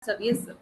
sir. Yes, sir.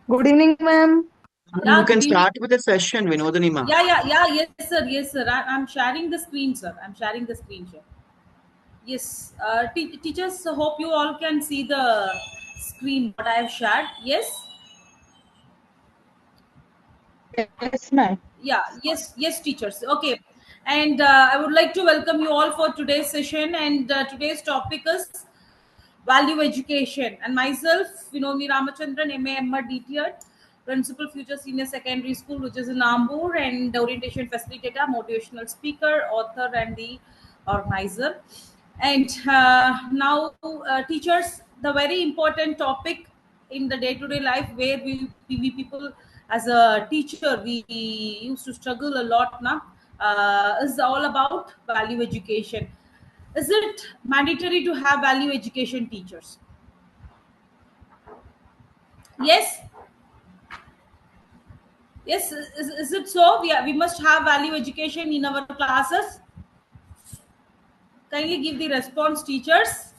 Good evening, ma'am. You Yeah, can good evening. start with the session, Vinodanima. Yeah. Yes, sir. Yes, sir. I'm sharing the screen, sir. I'm sharing the screen share. Yes, teachers. Hope you all can see the screen what I have shared. Yes. Yes, ma'am. Yes, teachers. Okay, and I would like to welcome you all for today's session. And today's topic is value education. And myself, Vinoni Ramachandran, MA DTR, Principal Future Senior Secondary School, which is in Ambur, and orientation facilitator, motivational speaker, author, and the organizer. And now, teachers, the very important topic in the day-to-day life where we people as a teacher we used to struggle a lot now is all about value education. Is it mandatory to have value education teachers? Yes. Yes, is it so? We must have value education in our classes. Kindly give the response, teachers.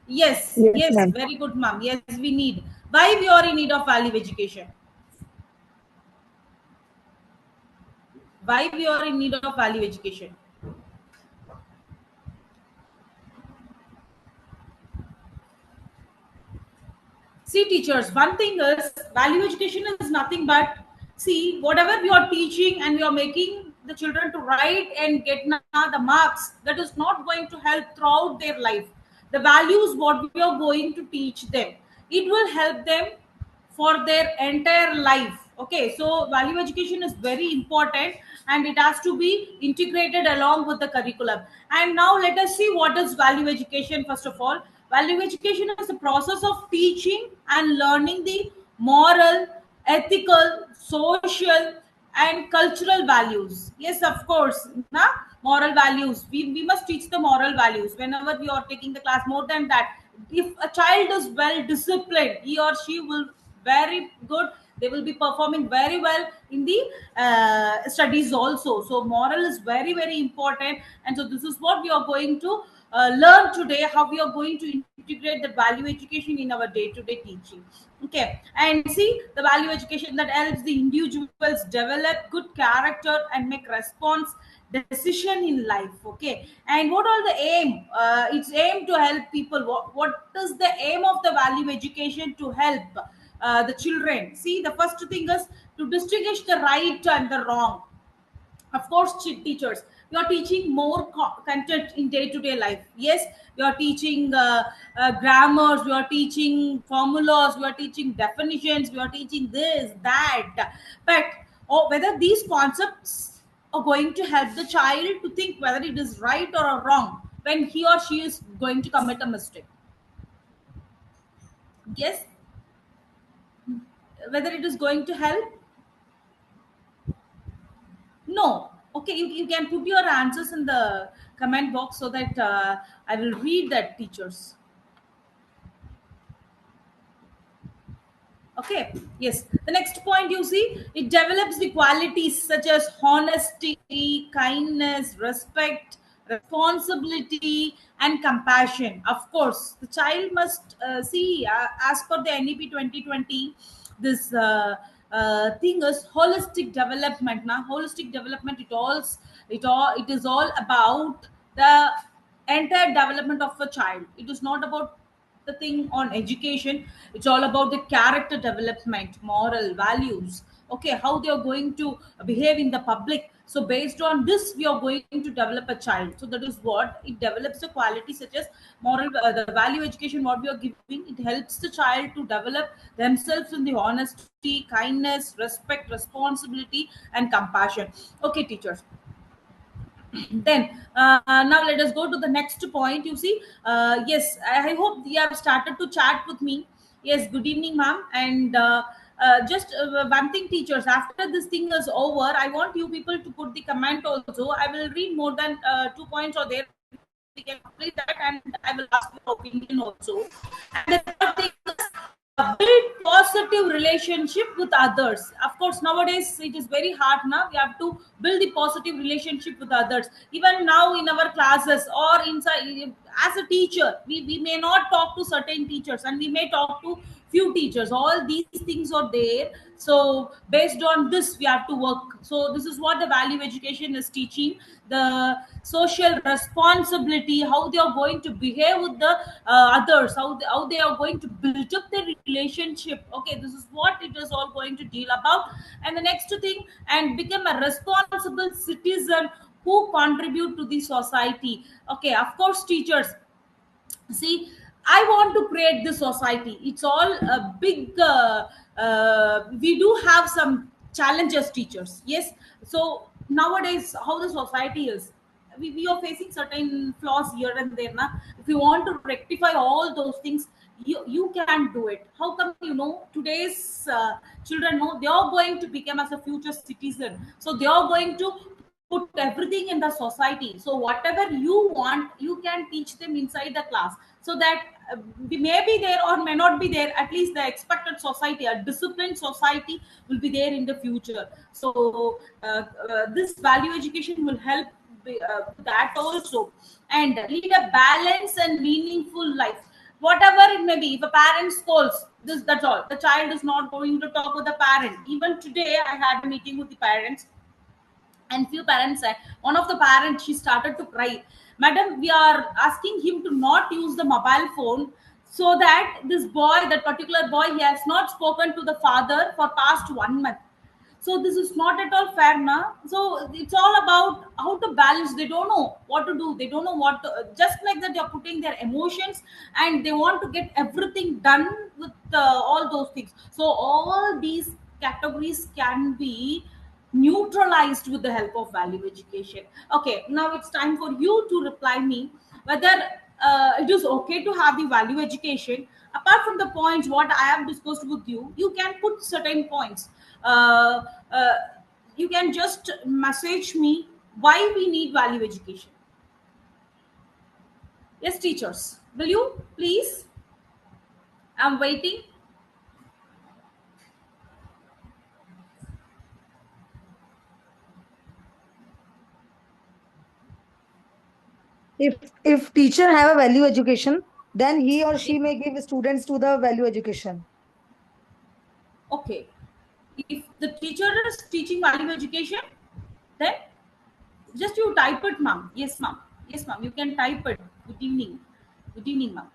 Yes, Yes, ma'am. very good, ma'am. Yes, we need. Why we are in need of value education? Why we are in need of value education? See, teachers, one thing is value education is nothing but see whatever we are teaching and we are making the children to write and get the marks, that is not going to help throughout their life. The values what we are going to teach them, it will help them for their entire life. Okay, so value education is very important and it has to be integrated along with the curriculum. And now let us see what is value education. First of all, value education is the process of teaching and learning the moral, ethical, social, and cultural values. Yes, of course, moral values. We must teach the moral values whenever we are taking the class. More than that, if a child is well disciplined, he or she will very good, they will be performing very well in the studies also. So moral is very very important, and so this is what we are going to learn today, how we are going to integrate the value education in our day to day teaching. Okay, and see the value education that helps the individuals develop good character and make response decision in life. Okay, and what are the aim? It's aim to help people. What is the aim of the value education? To help the children. See, the first thing is to distinguish the right and the wrong. Of course, teachers, you are teaching more content in day to day life. Yes, you are teaching grammars, you are teaching formulas, you are teaching definitions, you are teaching this that. But whether these concepts are going to help the child to think whether it is right or wrong when he or she is going to commit a mistake. Yes, whether it is going to help. No. Okay, you can put your answers in the comment box so that I will read that, teachers. Okay. Yes. The next point, you see, it develops the qualities such as honesty, kindness, respect, responsibility, and compassion. Of course, the child must see, as per the NEP 2020, this thing is holistic development. Now, holistic development, it is all about the entire development of a child. It is not about the thing on education. It's all about the character development, moral values. Okay, how they are going to behave in the public. So based on this, we are going to develop a child. So that is what it develops the quality such as moral, the value education. What we are giving, it helps the child to develop themselves in the honesty, kindness, respect, responsibility, and compassion. Okay, teachers. Then now let us go to the next point. You see, yes, I hope you have started to chat with me. Yes, good evening, ma'am. And just one thing, teachers, after this thing is over, I want you people to put the comment also. I will read more than 2 points or there. We can complete that, and I will ask your opinion also. And the third thing is, build positive relationship with others. Of course, nowadays it is very hard. Now we have to build the positive relationship with others. Even now in our classes or inside, as a teacher, we may not talk to certain teachers, and we may talk to few teachers. All these things are there. So based on this, we have to work. So this is what the value education is teaching: the social responsibility, how they are going to behave with the others, how they are going to build up their relationship. Okay, this is what it is all going to deal about. And the next thing, and become a responsible citizen who contribute to the society. Okay, of course, teachers, see, I want to create this society. It's all a big we do have some challenges, teachers. Yes. So nowadays, how the society is, we are facing certain flaws here and there. Na? If you want to rectify all those things, you can do it. How come? Today's children know they are going to become as a future citizen, so they are going to put everything in the society. So whatever you want, you can teach them inside the class, so that we may be there or may not be there, at least the expected society, a disciplined society, will be there in the future. So this value education will help that also. And lead a balanced and meaningful life, whatever it may be. If a parent scolds, that's all. The child is not going to talk with the parent. Even today I had a meeting with the parents, and few parents said, one of the parents, she started to cry, madam, we are asking him to not use the mobile phone, so that this boy, that particular boy, he has not spoken to the father for past 1 month. So this is not at all fair, na? So it's all about how to balance. They don't know what to do, they don't know what to, just like that, they're putting their emotions, and they want to get everything done with all those things. So all these categories can be neutralized with the help of value education. Okay, now it's time for you to reply me whether it is okay to have the value education. Apart from the points what I have discussed with you, you can put certain points. uh, uh, you can just message me why we need value education. Yes, teachers, will you please? I'm waiting. If teacher have a value education, then he or she may give students to the value education. Okay, if the teacher is teaching value education, then just you type it, ma'am. Yes, ma'am. Yes, ma'am. You can type it. Good evening. Good evening, ma'am.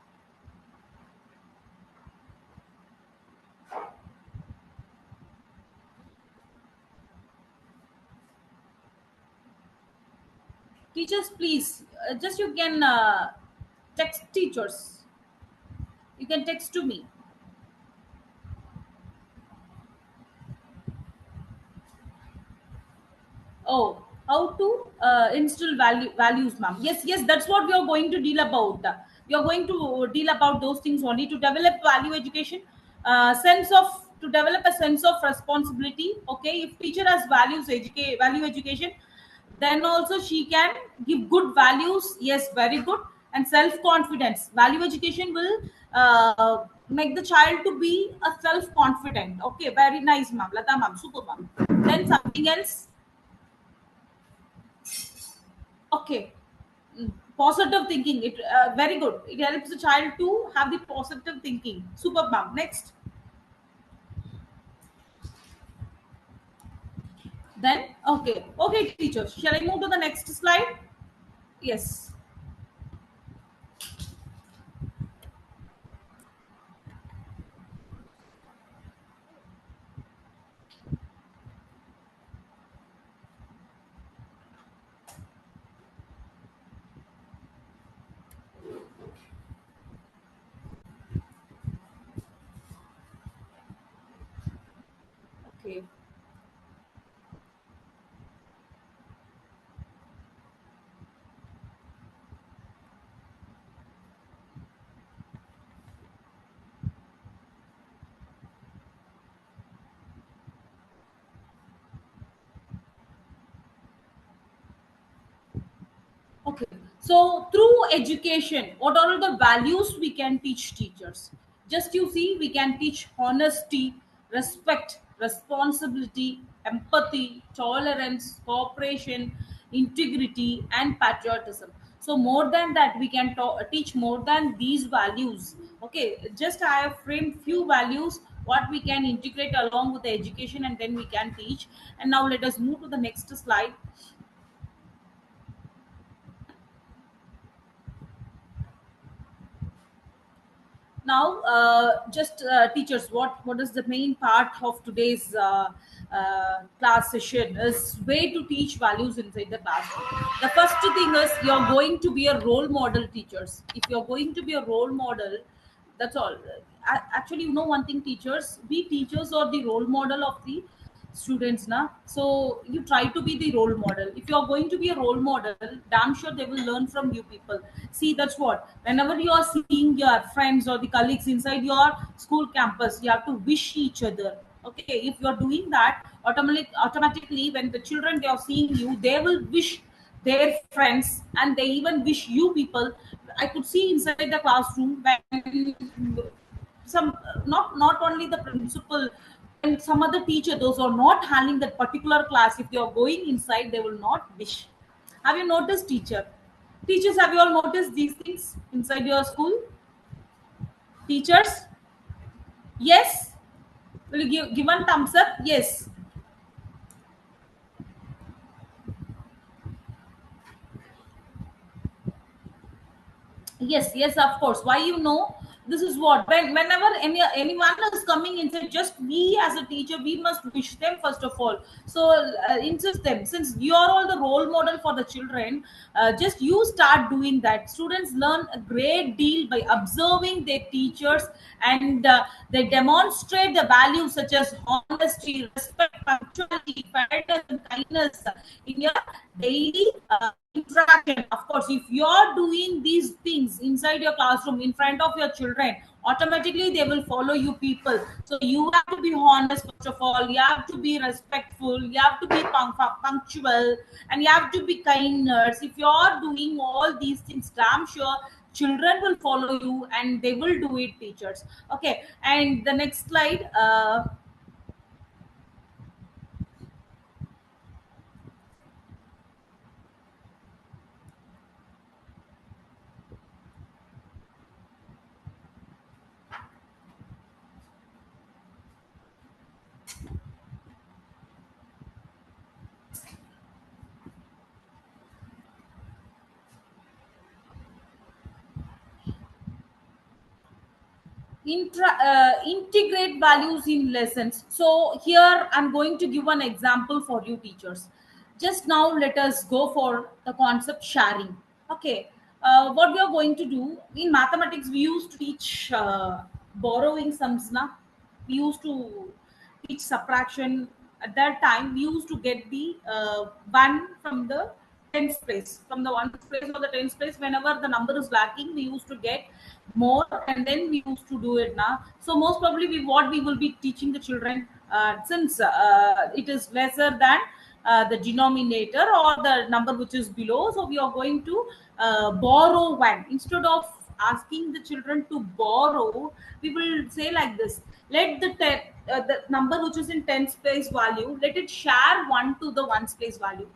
Teachers, please, just you can text teachers. You can text to me. Oh, how to instill values, ma'am. Yes, yes, that's what we are going to deal about. We are going to deal about those things only, to develop value education, sense of to develop a sense of responsibility. Okay, if teacher has value education, then also she can give good values. Yes, very good. And self confidence. Value education will make the child to be a self confident. Okay, very nice, ma'am. Lata, ma'am, super, ma'am. Then something else. Okay. Positive thinking, it very good. It helps the child to have the positive thinking. Super, ma'am. Next. Then, okay, okay, teacher, shall I move to the next slide? Yes. Okay. So through education, what are the values we can teach teachers? Just you see, we can teach honesty, respect, responsibility, empathy, tolerance, cooperation, integrity, and patriotism. So more than that, we can teach more than these values. Okay, just I have framed few values what we can integrate along with the education, and then we can teach. And now let us move to the next slide. Now just teachers, what is the main part of today's class session is way to teach values inside the classroom. The first thing is you're going to be a role model teachers. If you're going to be a role model, that's all. Actually, you know one thing, teachers, we teachers are the role model of the students now. So you try to be the role model. If you are going to be a role model, damn sure they will learn from you people. See, that's what, whenever you are seeing your friends or the colleagues inside your school campus, you have to wish each other. Okay, if you are doing that, automatically when the children they are seeing you, they will wish their friends, and they even wish you people. I could see inside the classroom when some, not only the principal and some other teacher, those who are not handling that particular class, if they are going inside, they will not wish. Have you noticed, teachers, have you all noticed these things inside your school? Teachers, yes? Will you give one thumbs up? Yes. Yes, yes, of course. Why, you know, this is what, whenever anyone is coming inside, just we as a teacher, we must wish them first of all. So insist them, since you are all the role model for the children, just you start doing that. Students learn a great deal by observing their teachers, and they demonstrate the values such as honesty, respect, punctuality, fairness, and kindness in your daily interaction. Of course, if you're doing these things inside your classroom in front of your children, automatically they will follow you people. So you have to be honest first of all, you have to be respectful, you have to be punctual, and you have to be kindness. If you're doing all these things, damn sure children will follow you and they will do it, teachers. Okay, and the next slide. Integrate values in lessons. So here I'm going to give an example for you, teachers. Just now let us go for the concept sharing. Okay, what we are going to do in mathematics, we used to teach borrowing sums. Na, we used to teach subtraction. At that time, we used to get the one from the tens place, from the ones place or the tens place. Whenever the number is lacking, we used to get more, and then we used to do it now. So most probably what we will be teaching the children, since it is lesser than the denominator or the number which is below, so we are going to borrow one. Instead of asking the children to borrow, we will say like this: let the number which is in tens place value, let it share one to the ones place value.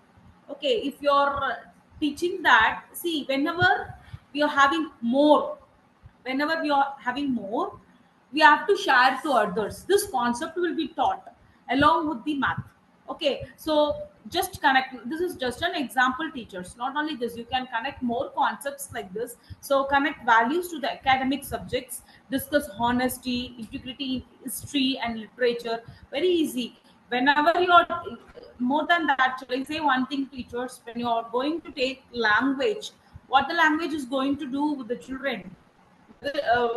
Okay, if you're teaching that, see, whenever we are having more, we have to share to others. This concept will be taught along with the math. Okay, so just connect, this is just an example, teachers. Not only this, you can connect more concepts like this. So connect values to the academic subjects, discuss honesty, integrity, history and literature. Very easy. Whenever you are, more than that, shall I say one thing, teachers, when you are going to take language, what the language is going to do with the children, uh,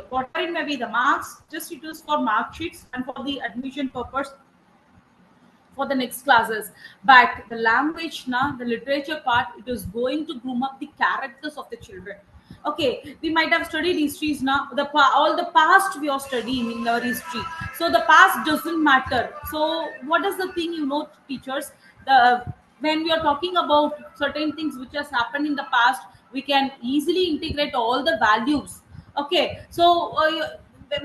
whatever it may be, the marks, just it is for mark sheets and for the admission purpose for the next classes. But the language now, the literature part, it is going to groom up the characters of the children. Okay, we might have studied histories now. All the past we are studying in our history. So the past doesn't matter. So what is the thing, teachers? The when we are talking about certain things which has happened in the past, we can easily integrate all the values. Okay, so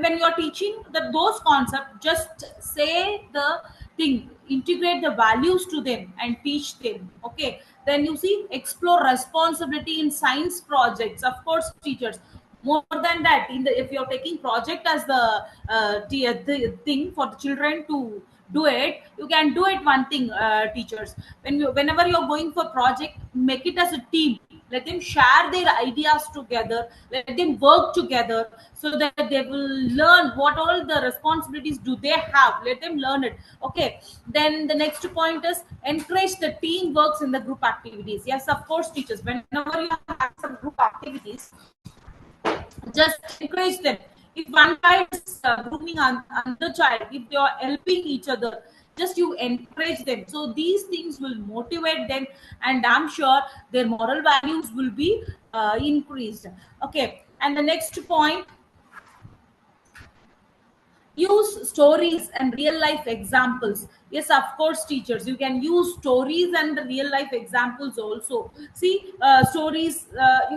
when you are teaching those concepts, just say the thing, integrate the values to them and teach them. Okay, then you see, explore responsibility in science projects, of course teachers. More than that, in the, if you're taking project as the the thing for the children to do it, you can do it one thing, teachers, whenever you're going for project, make it as a team. Let them share their ideas together, let them work together, so that they will learn what all the responsibilities do they have. Let them learn it. Okay, then the next point is encourage the team works in the group activities. Yes, of course teachers, whenever you have some group activities, just encourage them. If one child is grooming another child, if they are helping each other, just you encourage them, so these things will motivate them, and I'm sure their moral values will be increased. Okay, and the next point, use stories and real life examples. Yes, of course teachers, you can use stories and the real life examples also. See, stories,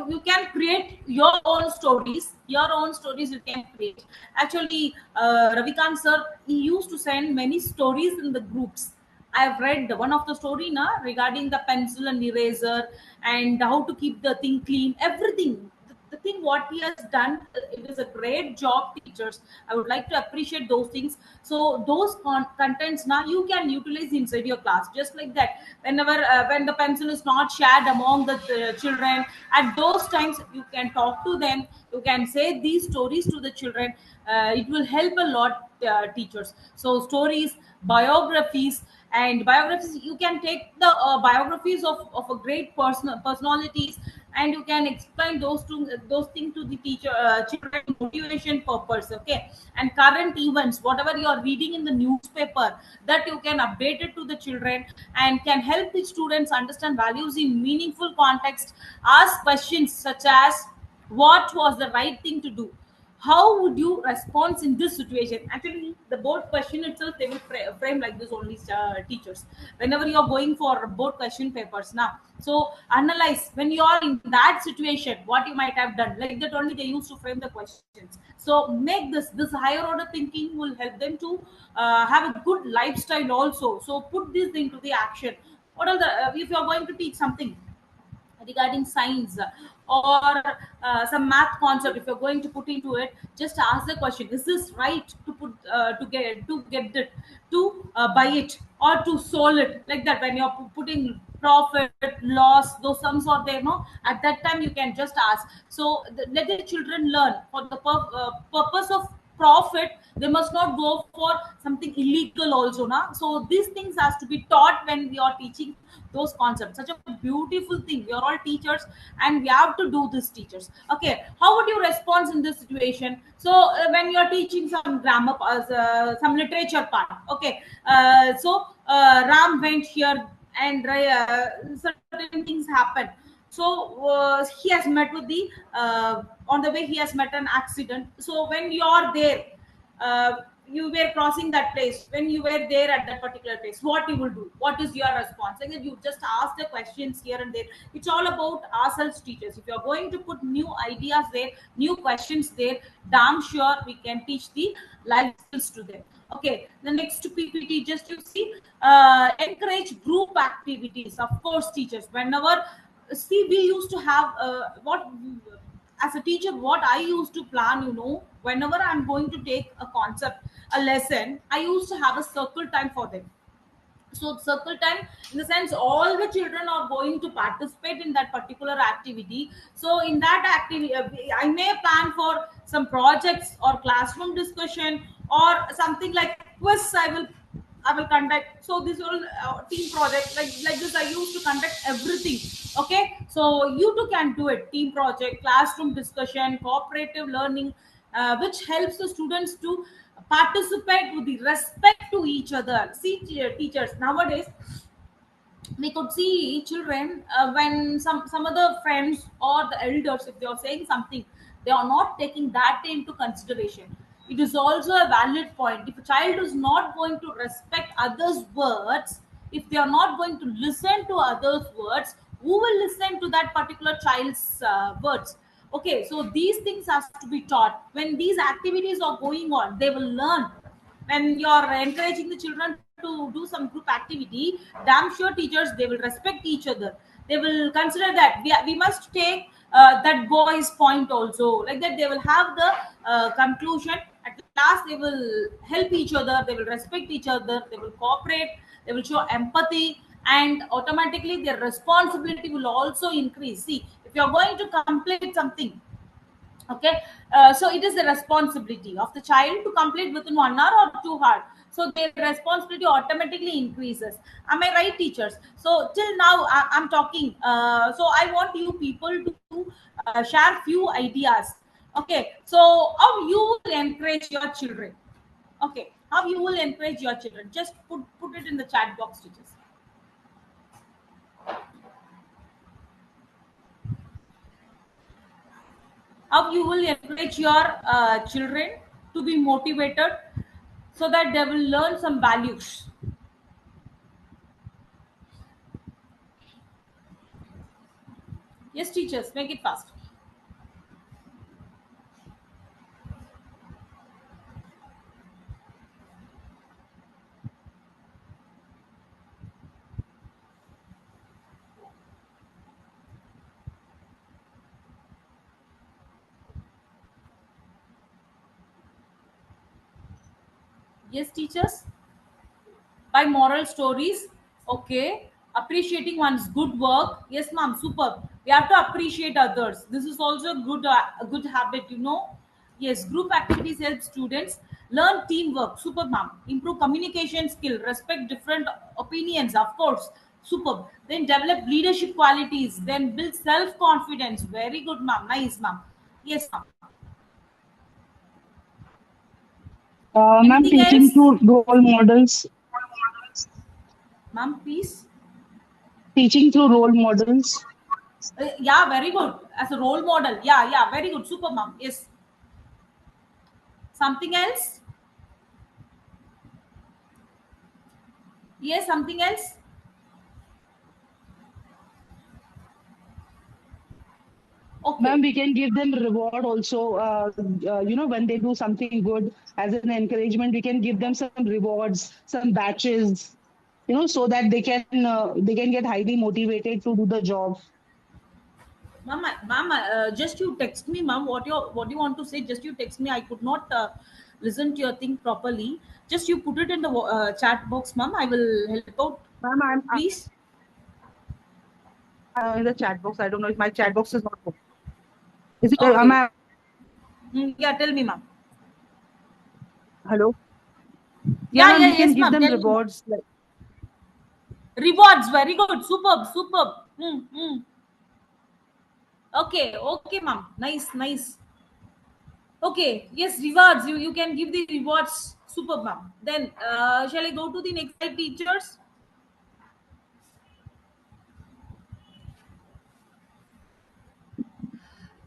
you can create your own stories you can create. Actually, Ravikant sir, he used to send many stories in the groups. I've read one of the story na, regarding the pencil and eraser, and how to keep the thing clean, everything. The thing what he has done, it is a great job, teachers. I would like to appreciate those things. So those contents now you can utilize inside your class, just like that. Whenever when the pencil is not shared among the children, at those times you can talk to them, you can say these stories to the children. It will help a lot, teachers. So stories, biographies, and biographies, you can take the biographies of a great personalities, and you can explain those things to the teacher, children, motivation purpose. Okay, and current events, whatever you are reading in the newspaper, that you can update it to the children, and can help the students understand values in meaningful context. Ask questions such as, what was the right thing to do, how would you respond in this situation. Actually, the board question itself, they will frame like this only, teachers, whenever you are going for board question papers now. So analyze, when you are in that situation, what you might have done, like that only they used to frame the questions. So make this higher order thinking will help them to have a good lifestyle also. So put this into the action. What are the, if you are going to teach something regarding science, or some math concept, if you're going to put into it, just ask the question, is this right to put, to get it, to buy it, or to solve it, like that. When you're putting profit, loss, those sums are there, no, at that time you can just ask. So let the children learn for the purpose of profit. They must not go for something illegal also now. So these things has to be taught when we are teaching those concepts. Such a beautiful thing, we are all teachers, and we have to do this, teachers. Okay, how would you respond in this situation? So when you are teaching some grammar, some literature part. Okay, so Ram went here, and certain things happen. So he has met with the, on the way he has met an accident. So when you are there, you were crossing that place, when you were there at that particular place, what you will do, what is your response? Like that, you just ask the questions here and there. It's all about ourselves, teachers. If you're going to put new ideas there, new questions there, damn sure we can teach the life skills to them. Okay, the next PPT, just you see, encourage group activities. Of course, teachers, whenever, see, we used to have, what, as a teacher, what I used to plan, whenever I'm going to take a concept, a lesson, I used to have a circle time for them. So circle time, in the sense, all the children are going to participate in that particular activity. So in that activity, I may plan for some projects or classroom discussion, or something like quiz, I will conduct. So this whole team project, like this, I used to conduct everything. Okay, so you too can do it. Team project, classroom discussion, cooperative learning, which helps the students to participate with the respect to each other. See, teachers nowadays, we could see children, when some other friends or the elders, if they are saying something, they are not taking that into consideration. It is also a valid point. If a child is not going to respect others words, if they are not going to listen to others words, who will listen to that particular child's words? Okay, so these things has to be taught. When these activities are going on, they will learn. When you're encouraging the children to do some group activity, damn sure teachers, they will respect each other. They will consider that we must take that boy's point also, like that they will have the conclusion. At last they will help each other, they will respect each other, they will cooperate, they will show empathy, and automatically their responsibility will also increase. See, if you're going to complete something, okay, so it is the responsibility of the child to complete within 1 hour or 2 hours, so their responsibility automatically increases. Am I right, teachers? So till now I'm talking, so I want you people to share few ideas. Okay, so how you will encourage your children? Okay, how you will encourage your children? Just put it in the chat box, teachers. How you will encourage your children to be motivated, so that they will learn some values. Yes, teachers, make it fast. Yes, teachers, by moral stories. Okay, appreciating one's good work. Yes, ma'am, superb. We have to appreciate others. This is also a good habit, you know. Yes, group activities help students learn teamwork. Super, ma'am. Improve communication skill, respect different opinions, of course. Superb. Then develop leadership qualities, then build self confidence. Very good, ma'am. Nice, ma'am. Yes, ma'am. Ma'am, Anything teaching else? through role models, Ma'am, please. teaching through role models. Yeah, very good. As a role model. Yeah, yeah, very good. Super, mom. Yes. Something else? Yes, something else? Ma'am, Okay. we can give them reward also. When they do something good as an encouragement, we can give them some rewards, some batches, so that they can get highly motivated to do the job. Mama, just you text me, ma'am. What you want to say? Just you text me. I could not listen to your thing properly. Just you put it in the chat box, ma'am. I will help out. Ma'am, Please. I'm in the chat box. I don't know if my chat box is not open. Is it? Am Okay. I? Yeah, tell me, ma'am. Hello. Yeah, Yeah, ma'am. yeah, We can yes, give ma'am. them Tell me, ma'am. rewards. Like, Rewards, very good. Superb, superb. Okay, okay, ma'am. Nice, nice. Okay, yes, rewards. You can give the rewards. Super, ma'am. Then, shall I go to the next slide, teachers?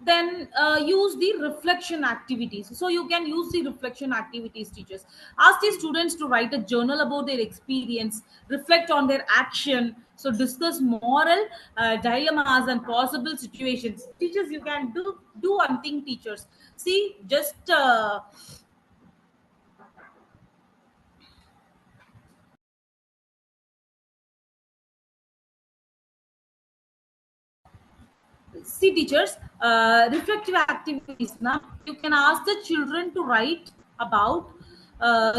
Then use the reflection activities. So you can use the reflection activities, teachers. Ask the students to write a journal about their experience, reflect on their action. So discuss moral dilemmas and possible situations. Teachers, you can do one thing, teachers. See, just see, teachers, reflective activities. Now you can ask the children to write about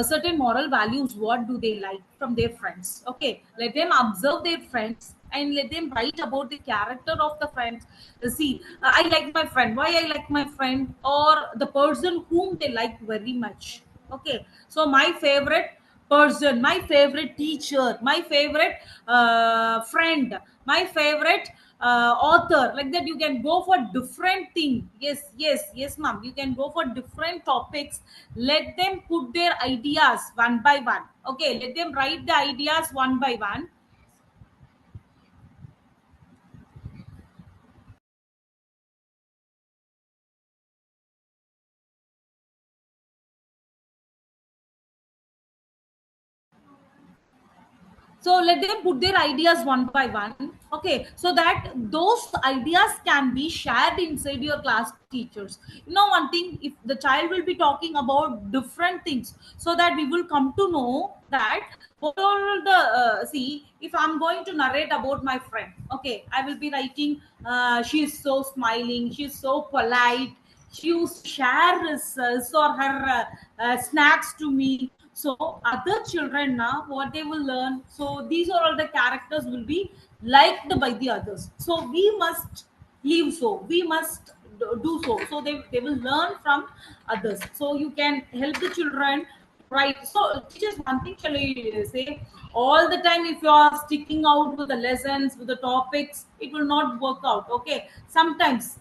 certain moral values. What do they like from their friends? Okay, let them observe their friends and let them write about the character of the friends. See, I like my friend. Why I like my friend, or the person whom they like very much. Okay, so my favorite person, my favorite teacher, my favorite friend, my favorite author, like that. You can go for different thing. Yes, yes, yes, ma'am. You can go for different topics. Let them put their ideas one by one. Okay, let them write the ideas one by one. So let them put their ideas one by one, okay, so that those ideas can be shared inside your class teachers. You know one thing, if the child will be talking about different things, so that we will come to know that what all the see, if I'm going to narrate about my friend, okay, I will be writing, she is so smiling, she is so polite, she used to share his or her snacks to me. So other children now what they will learn, so these are all the characters will be liked by the others, so we must live, so we must do so, so they will learn from others, so you can help the children. Right. So, teachers, one thing shall I say? All the time, if you are sticking out with the lessons, with the topics, it will not work out. Okay. Sometimes,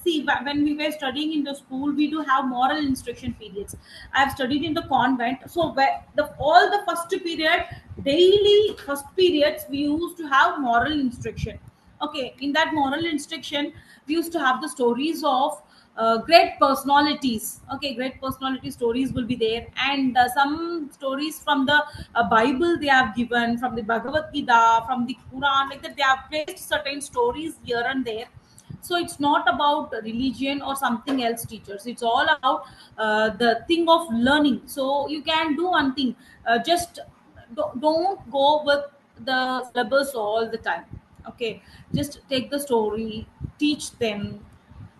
see, when we were studying in the school, we do have moral instruction periods. I have studied in the convent. So, where all the first period, daily first periods, we used to have moral instruction. Okay. In that moral instruction, we used to have the stories of great personalities. Okay, great personality stories will be there, and some stories from the Bible they have given, from the Bhagavad Gita, from the Quran, like that they have placed certain stories here and there. So it's not about religion or something else, teachers, it's all about the thing of learning. So you can do one thing, just don't go with the syllabus all the time. Okay, just take the story, teach them.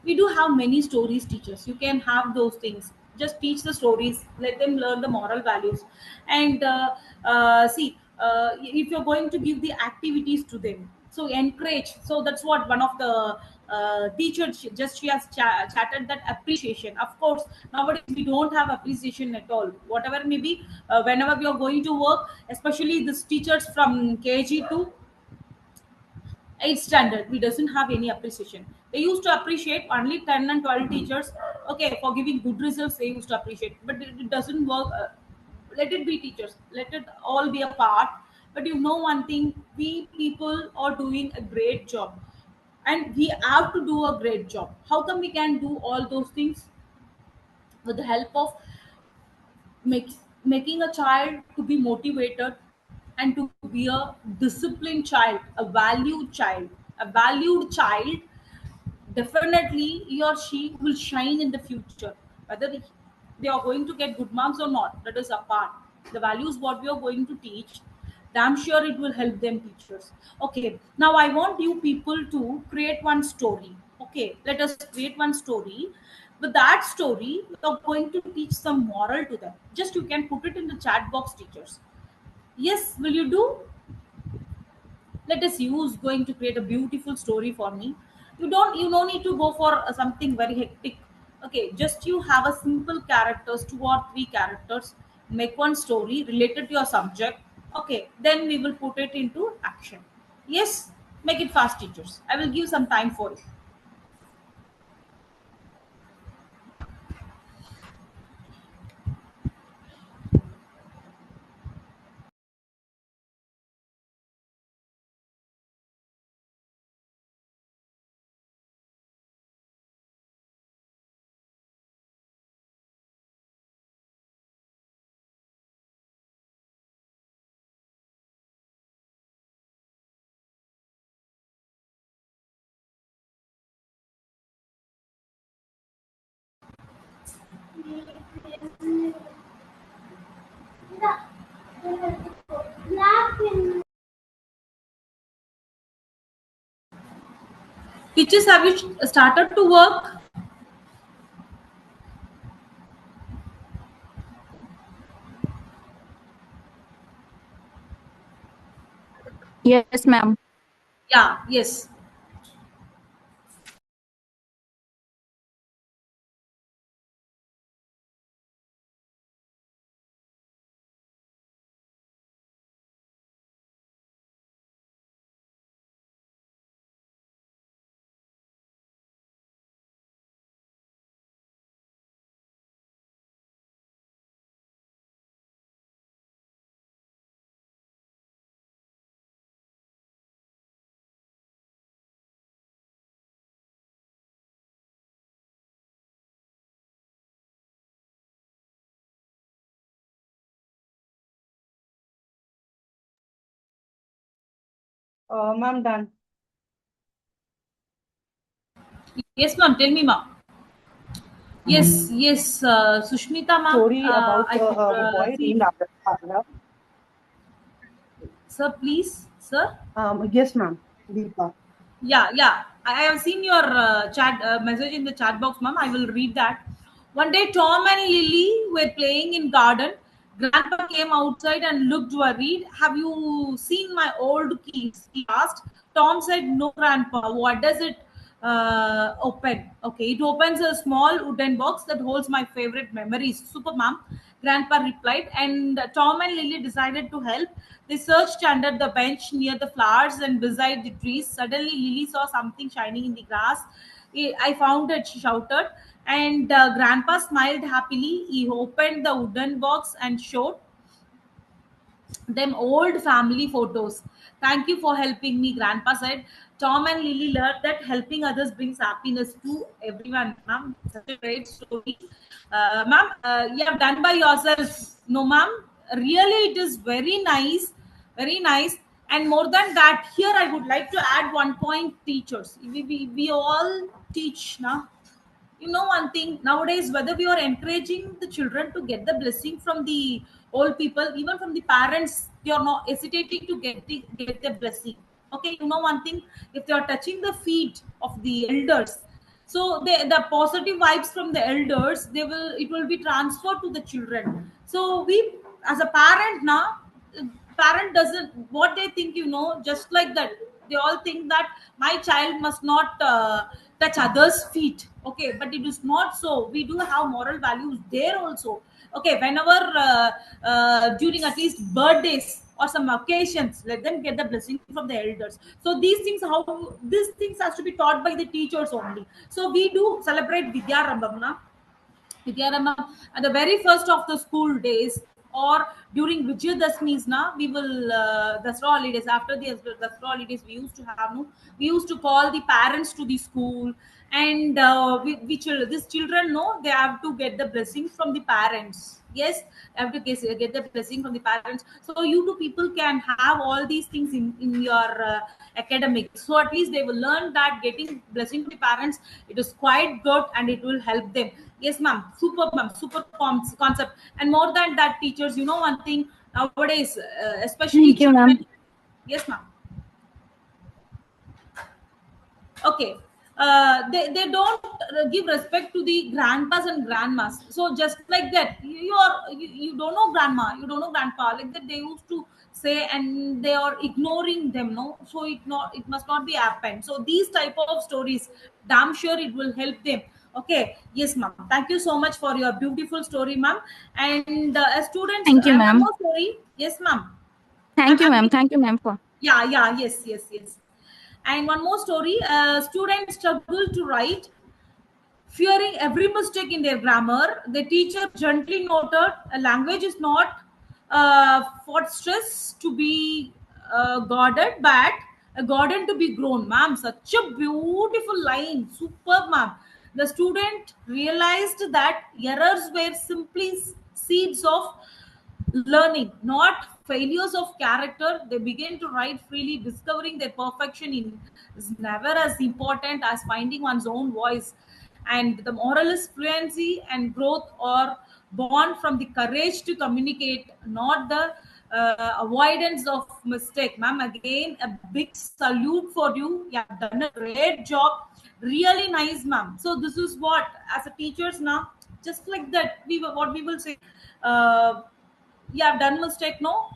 We do have many stories teachers, you can have those things, just teach the stories, let them learn the moral values. And see, if you're going to give the activities to them, so encourage. So that's what one of the teachers, she has chatted that appreciation. Of course, nowadays we don't have appreciation at all, whatever maybe. Whenever we are going to work, especially these teachers from KG to 8th standard, we doesn't have any appreciation. They used to appreciate only 10 and 12 teachers, okay, for giving good results they used to appreciate, but it doesn't work. Let it be, teachers, let it all be a part. But you know one thing, we people are doing a great job, and we have to do a great job. How come we can do all those things? With the help of make, making a child to be motivated and to be a disciplined child, a valued child. Definitely he or she will shine in the future, whether they are going to get good marks or not, that is apart. The values what we are going to teach, damn sure it will help them, teachers. Okay, now I want you people to create one story. Okay, let us create one story. With that story we are going to teach some moral to them. Just you can put it in the chat box, teachers. Yes, will you do? Let us use going to create a beautiful story for me. You don't need to go for something very hectic. Okay, just you have a simple characters, 2 or 3 characters, make one story related to your subject. Okay, then we will put it into action. Yes, make it fast, teachers, I will give some time for it. Teachers, have you started to work? Yes, ma'am. Yeah, yes. Ma'am, done. Yes, ma'am. Tell me, ma'am. Yes, yes, Sushmita, ma'am. Story about I could a boy see. named Abraham. Sir, please, sir. Yes, ma'am. Deepa. Yeah, yeah. I have seen your chat message in the chat box, ma'am. I will read that. One day, Tom and Lily were playing in garden. Grandpa came outside and looked worried. Have you seen my old keys? He asked. Tom said, "No, Grandpa. What does it open?" Okay, it opens a small wooden box that holds my favorite memories. Super, ma'am. Grandpa replied, and Tom and Lily decided to help. They searched under the bench, near the flowers, and beside the trees. Suddenly, Lily saw something shining in the grass. I found it, she shouted. And Grandpa smiled happily. He opened the wooden box and showed them old family photos. Thank you for helping me, Grandpa said. Tom and Lily learned that helping others brings happiness to everyone. Ma'am, such a great story. Ma'am, you have done by yourself. No, ma'am. Really, it is very nice. Very nice. And more than that, here I would like to add one point, teachers. We all teach now. You know one thing, nowadays, whether we are encouraging the children to get the blessing from the old people, even from the parents, they are not hesitating to get the blessing. Okay, you know one thing, if they are touching the feet of the elders, so the positive vibes from the elders, it will be transferred to the children. So we, as a parent now, parent doesn't what they think, just like that, they all think that my child must not touch others feet. Okay, but it is not so. We do have moral values there also. Okay, whenever during at least birthdays or some occasions, let them get the blessing from the elders. So these things has to be taught by the teachers only. So we do celebrate Vidyarambhamna. Vidyarama at the very first of the school days, or during Vijayadashmis, na, we will Dasra holidays. After the Dasra holidays, we used to have no, we used to call the parents to the school, and these children know they have to get the blessings from the parents. Yes, they have to get the blessing from the parents. So you two people can have all these things in your academics. So at least they will learn that getting blessing from the parents, it is quite good and it will help them. Yes, ma'am. Super, ma'am. Super concept. And more than that, teachers, you know one thing nowadays, especially Thank you, ma'am. children. Yes, ma'am. Okay. They don't give respect to the grandpas and grandmas. So just like that, you don't know grandma, you don't know grandpa, like that they used to say, and they are ignoring them. No, so it must not be happened. So these type of stories, damn sure it will help them. Okay, yes, ma'am. Thank you so much for your beautiful story, ma'am. And as students, Thank you, one ma'am. more story. Yes, ma'am. Thank you, ma'am. I'm Thank you, ma'am, for. Yeah, yeah, yes, yes, yes. And one more story. Students struggle to write, fearing every mistake in their grammar. The teacher gently noted a language is not fortress to be guarded, but a garden to be grown. Ma'am, such a beautiful line. Superb, ma'am. The student realized that errors were simply seeds of learning, not failures of character. They begin to write freely, discovering their perfection is never as important as finding one's own voice. And the moral is fluency and growth are born from the courage to communicate, not the avoidance of mistake. Ma'am, again, a big salute for you. You have done a great job. Really nice, ma'am. So this is what, as a teachers now, just like that, what we will say. You have done mistake, no,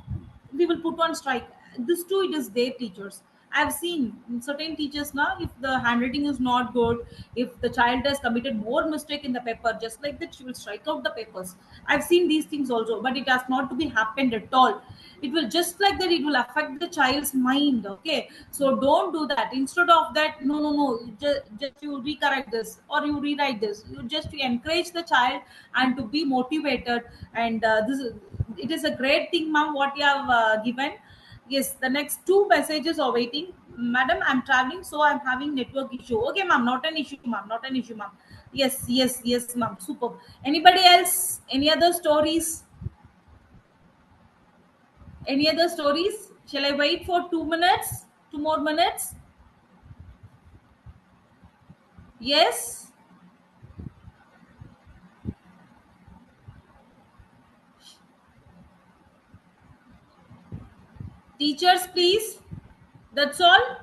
we will put on strike. This too, it is their teachers. I've seen certain teachers now, if the handwriting is not good, if the child has committed more mistake in the paper, just like that, she will strike out the papers. I've seen these things also, but it has not to be happened at all. It will, just like that, it will affect the child's mind. Okay, so don't do that. Instead of that, no, no, no, just you recorrect this or you rewrite this. You just encourage the child and to be motivated. And this is, it is a great thing, ma'am, what you have given. Yes, the next two messages are waiting. Madam, I'm traveling, so I'm having network issue. Okay, ma'am, not an issue, ma'am, not an issue, ma'am. Yes, yes, yes, ma'am. Super. Anybody else? Any other stories? Any other stories? Shall I wait for 2 minutes? 2 more minutes. Yes. Teachers, please. That's all.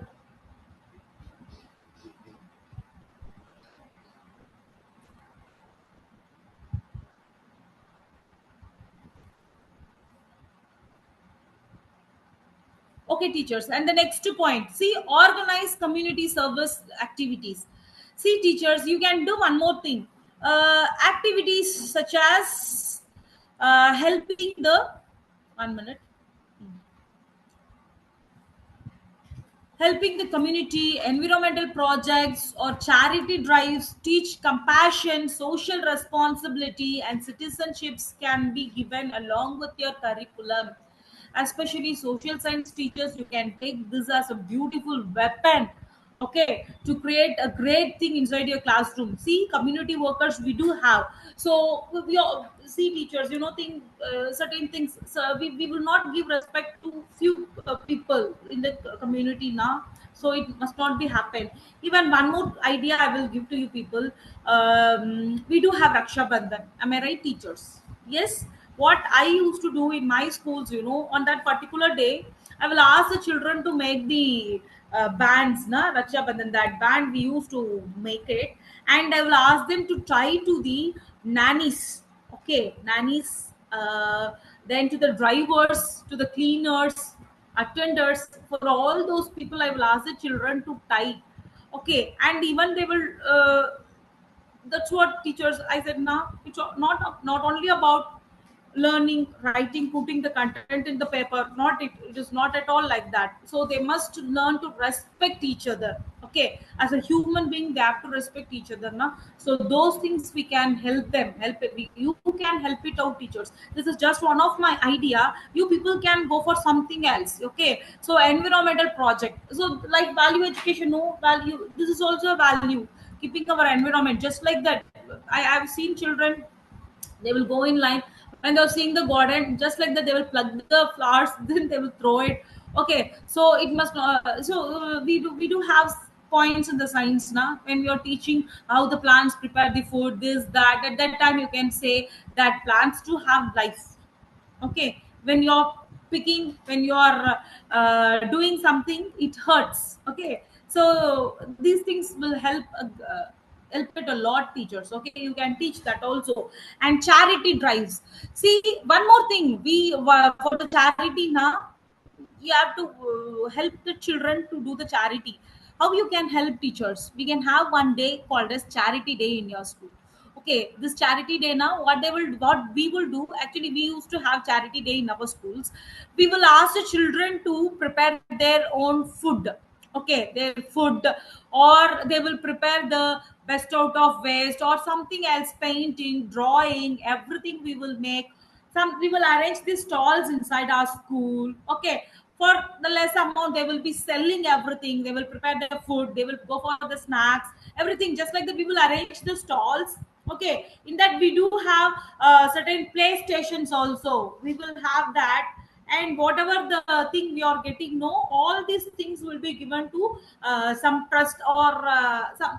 Okay, teachers. And the next point, see, organize community service activities. See, teachers, you can do one more thing. Activities such as helping the, 1 minute, helping the community, environmental projects, or charity drives teach compassion, social responsibility, and citizenships can be given along with your curriculum. Especially social science teachers, you can take this as a beautiful weapon, okay, to create a great thing inside your classroom. See, community workers we do have. So we all see teachers, think certain things. So we will not give respect to few people in the community now. So it must not be happen. Even one more idea I will give to you people. We do have Raksha Bandhan. Am I right, teachers? Yes. What I used to do in my schools, on that particular day, I will ask the children to make the bands, na Raksha Bandhan. That band we used to make it, and I will ask them to tie to the nannies. Okay, nannies. Then to the drivers, to the cleaners, attenders. For all those people, I will ask the children to tie. Okay, and even they will. That's what teachers. I said now. It's not only about learning, writing, putting the content in the paper. It is not at all like that. So they must learn to respect each other. Okay, as a human being, they have to respect each other now. So those things we can help them, you can help it out, teachers. This is just one of my idea. You people can go for something else. Okay, so environmental project, so like value education, no value, this is also a value, keeping our environment just like that. I've seen children, they will go in line when they're seeing the garden just like that, they will plug the flowers then they will throw it. Okay, so it must we do have points in the science now when we are teaching how the plants prepare the food, this that, at that time you can say that plants do have life. Okay, when you're picking, when you're doing something, it hurts. Okay, so these things will help it a lot, teachers. Okay, you can teach that also. And charity drives, see, one more thing, we for the charity now, you have to help the children to do the charity. How you can help, teachers? We can have one day called as charity day in your school. Okay, this charity day now, what we will do, actually we used to have charity day in our schools. We will ask the children to prepare their own food. Okay, their food, or they will prepare the best out of waste or something else, painting, drawing, everything we will make. Some we will arrange these stalls inside our school. Okay, for the less amount they will be selling everything, they will prepare the food, they will go for the snacks, everything just like that, we will arrange the stalls. Okay, in that we do have certain playstations also, we will have that. And whatever the thing we are getting, no, all these things will be given to some trust or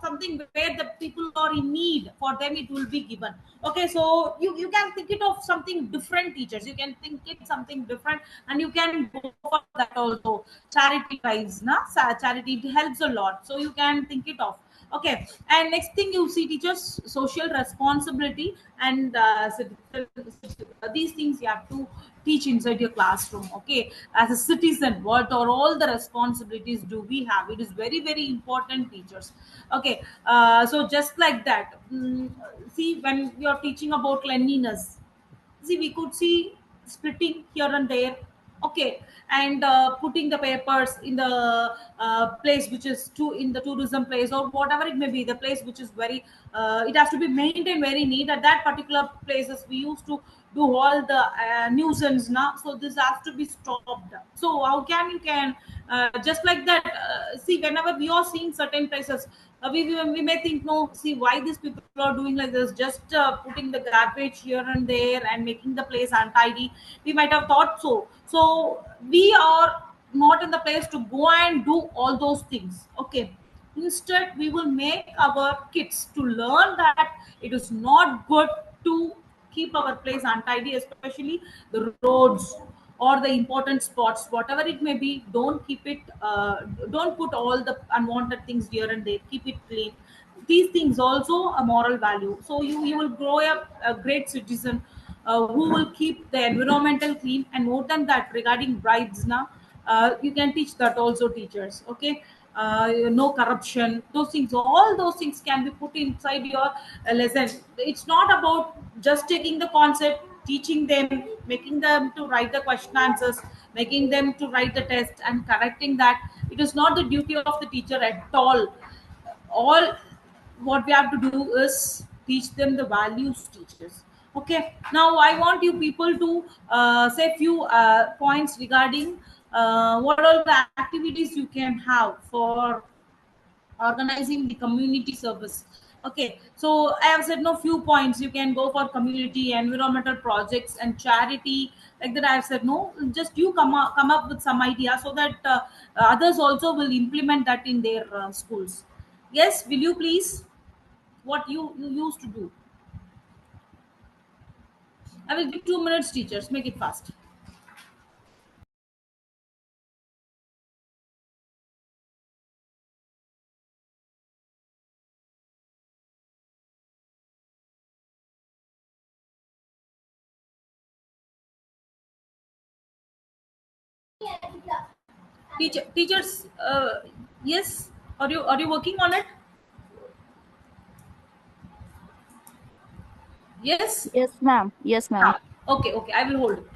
something where the people are in need, for them it will be given. Okay, so you can think it of something different, teachers, you can think it something different, and you can go for that also. Charity drives, na, charity, it helps a lot, so you can think it of. Okay, and next thing you see, teachers, social responsibility and these things you have to teach inside your classroom. Okay, as a citizen, what are all the responsibilities do we have? It is very very important, teachers. Okay, so just like that, see, when we are teaching about cleanliness, see, we could see splitting here and there. Okay, and putting the papers in the place which is in the tourism place, or whatever it may be, the place which is very it has to be maintained very neat at that particular places. We used to do all the nuisance now, so this has to be stopped. So how can you can just like that, see, whenever we are seeing certain places, we may think, no, see, why these people are doing like this, just putting the garbage here and there and making the place untidy. We might have thought so. So we are not in the place to go and do all those things. Okay, instead we will make our kids to learn that it is not good to keep our place untidy, especially the roads or the important spots, whatever it may be. Don't keep it, don't put all the unwanted things here and there. Keep it clean. These things also a moral value. So you will grow up a great citizen who will keep the environmental clean. And more than that, regarding bribes now, you can teach that also, teachers. Okay, no corruption, those things, all those things can be put inside your lesson. It's not about just taking the concept, teaching them, making them to write the question answers, making them to write the test and correcting that. It is not the duty of the teacher at all. What we have to do is teach them the values, teachers. Okay, now I want you people to say few points regarding what are the activities you can have for organizing the community service. Okay, so I have said no few points. You can go for community, environmental projects and charity, like that. I have said no, just you come up with some idea so that others also will implement that in their schools. Yes, will you please? What you used to do? I will give 2 minutes, teachers. Make it fast. Teachers, yes. Are you working on it? Yes. Yes, ma'am. Yes, ma'am. Okay. I will hold.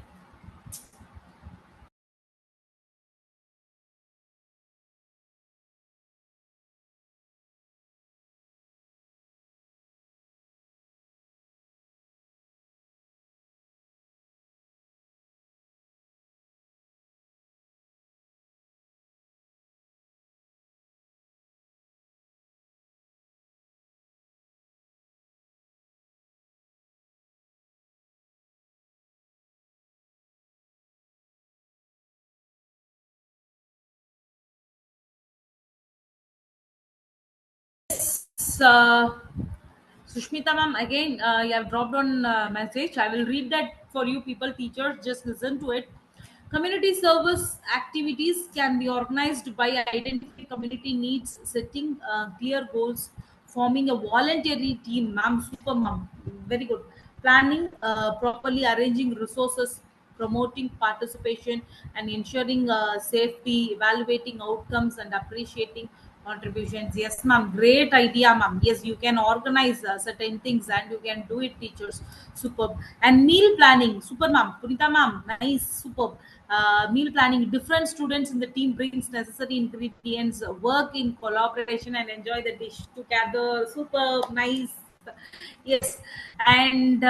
uh, Sushmita ma'am, again, you have dropped on message. I will read that for you people, teachers. Just listen to it. Community service activities can be organized by identifying community needs, setting clear goals, forming a voluntary team. Ma'am, super ma'am, very good. Planning properly, arranging resources, promoting participation, and ensuring safety, evaluating outcomes, and appreciating contributions. Yes, ma'am. Great idea, ma'am. Yes, you can organize certain things and you can do it, teachers. Superb. And meal planning. Super, ma'am. Punita, ma'am. Nice. Superb. Meal planning. Different students in the team brings necessary ingredients, work in collaboration, and enjoy the dish together. Superb. Nice. Yes. And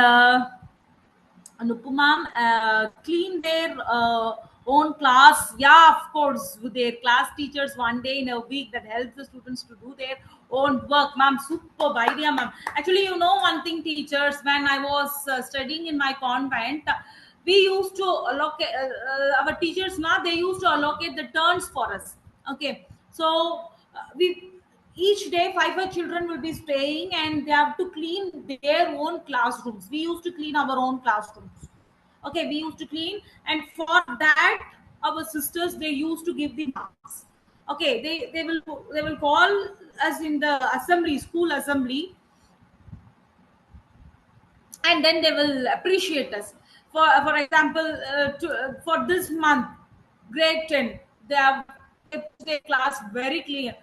Anupamam, clean their own class. Yeah, of course, with their class teachers one day in a week, that helps the students to do their own work. Ma'am, superb idea, ma'am. Actually, you know one thing, teachers, when I was studying in my convent, we used to allocate our teachers now, they used to allocate the turns for us. Okay, so we each day five children will be staying and they have to clean their own classrooms. We used to clean our own classrooms. Okay, we used to clean, and for that our sisters, they used to give the marks. Okay, they will call us in the assembly, school assembly, and then they will appreciate us. For example, for this month, grade 10, they have kept their class very clean.